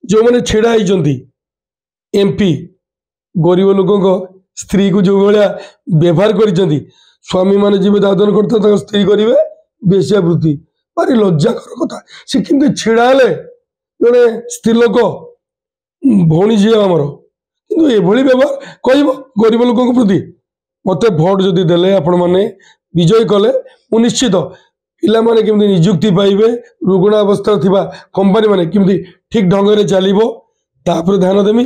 जो मैंने छिड़ा एमपी गरीब लोक स्त्री को जो भाया व्यवहार कर स्वामी मैंने जी दादन करते स्त्री करेंगे बेश्यावृत्ति भारी लज्जाकर कथा सी कि छिड़ा जड़े स्त्री लोक भौणी झी आमर कि व्यवहार कह गरीब लोक प्रति मत भोट जदि देले आपण मैंने विजय कले मु निश्चित पिला माने केमती निजुक्ति पाइबे रुग्ण अवस्था थिबा कंपनी माने केमती ठीक ढंग से चलो तापर ध्यान देमी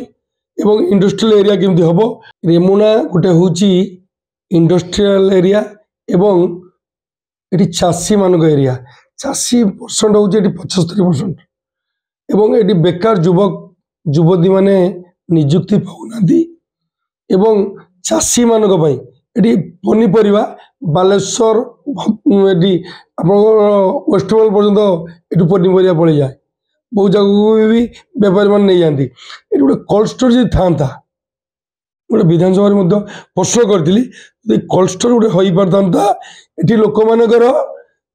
एवं इंडस्ट्रियल एरिया केमती हम रेमुना गोटे हूँ इंडस्ट्रियल एरिया एवं ये चाषी मान एरिया चाषी परसेंट हूँ 75% एवं ये बेकार युवक युवती माने निजुक्ति पाऊना एवं चाषी मान ये पनीपरिया बालेश्वर वेस्टबेंगल पर्यटन ये पनीपरिया पड़ जाए बहुत जगह भी व्यापारी मान नहीं जाती ये गोटे कोल्ड स्टोर जी था गोटे विधानसभा प्रश्न करी कोल्ड स्टोर गोटे हो पारता ये लोक मानकर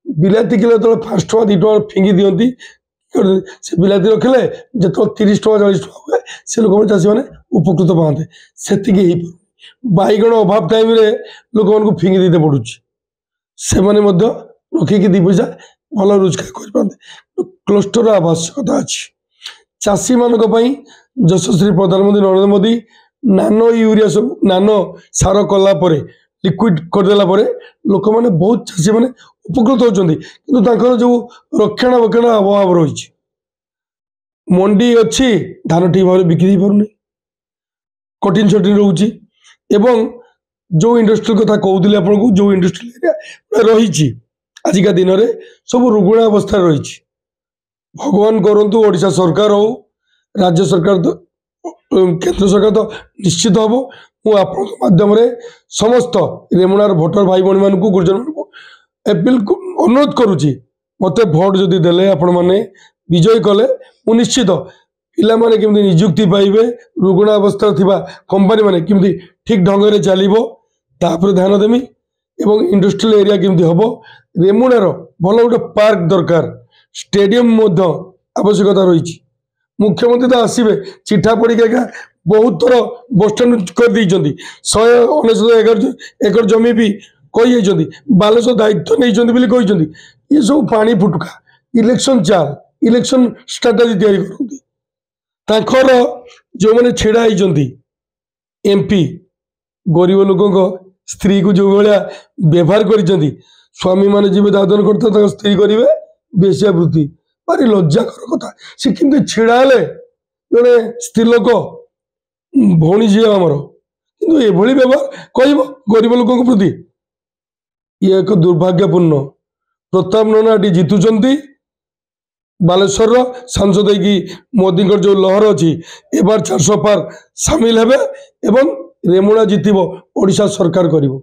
बिलाती किलो जो 5 टଙ୍କା 2 टଙ୍କା फिंगी दिखती से बिलाती रखिले जो 30 टଙ୍କା 40 टଙ୍କା हुए से लोक मैंने चाषी मैंने उपकृत पाते से बैगण अभाव टाइम लोक मान फिंगी देते पड़ू से रखिकी 2 पैसा भल रोजगार करते क्लस्टर आवश्यकता अच्छी चाषी मान यशस्वी प्रधानमंत्री नरेंद्र मोदी नानो यूरिया सब नानो सार कलापर लिक्विड करदेला लोक मैंने बहुत चाषी मैंने उपकृत होती कि जो रक्षणाबेक्षण अभाव रही मंडी अच्छी धान ठीक भाव बिक्री पार कठिन छटिन रोचे एवं जो इंडस्ट्रियल कथा कहते आपको जो इंडस्ट्रियल एरिया रही आजिका दिन में सब रुग्ण अवस्था रही भगवान करंतु ओडिशा सरकार हो राज्य सरकार तो केंद्र सरकार तो निश्चित हम माध्यम समस्त रेमुणार भोटर भाई भाई मान गुर्जर मान एपिल अनुरोध करुच्ची मत भोट जदि देले आपण मैंने विजय कले मु निश्चित पिला माने केमती निजुक्ति पाइबे रुग्ण अवस्था थिबा कंपनी माने केमती ठीक ढंग से चलो तापर ध्यान देमी एवं इंडस्ट्रियल एरिया केमती हम रेमुणार भल गोटे पार्क दरकार स्टेडियम आवश्यकता रही मुख्यमंत्री तो आसवे चिठा पड़ी बहुत थर बसस्टाण्ड कर 199 एकर जमी भी कही बालेश्वर दायित्व नहीं कहते ये सब पानी फुटका इलेक्शन चाल इलेक्शन स्ट्राटेजी या जो मैंने छिड़ा एमपी गरीब लोक स्त्री को जो भाया व्यवहार कर स्वामी मैंने जी दादन करते स्त्री करेंगे बेश्यावृत्ति भारी लज्जाकर कथा सी कि छिड़ा जड़े स्त्री लोक भौणी झी आमर कि व्यवहार कह गरीब लोक प्रति ये एक दुर्भाग्यपूर्ण प्रताप नना जीतुंट बालेश्वर सांसद मोदी जो लहर अच्छी एबार 400 पार सामिल हेबे एवं रेमुणा जीतब ओडिशा सरकार करिवो।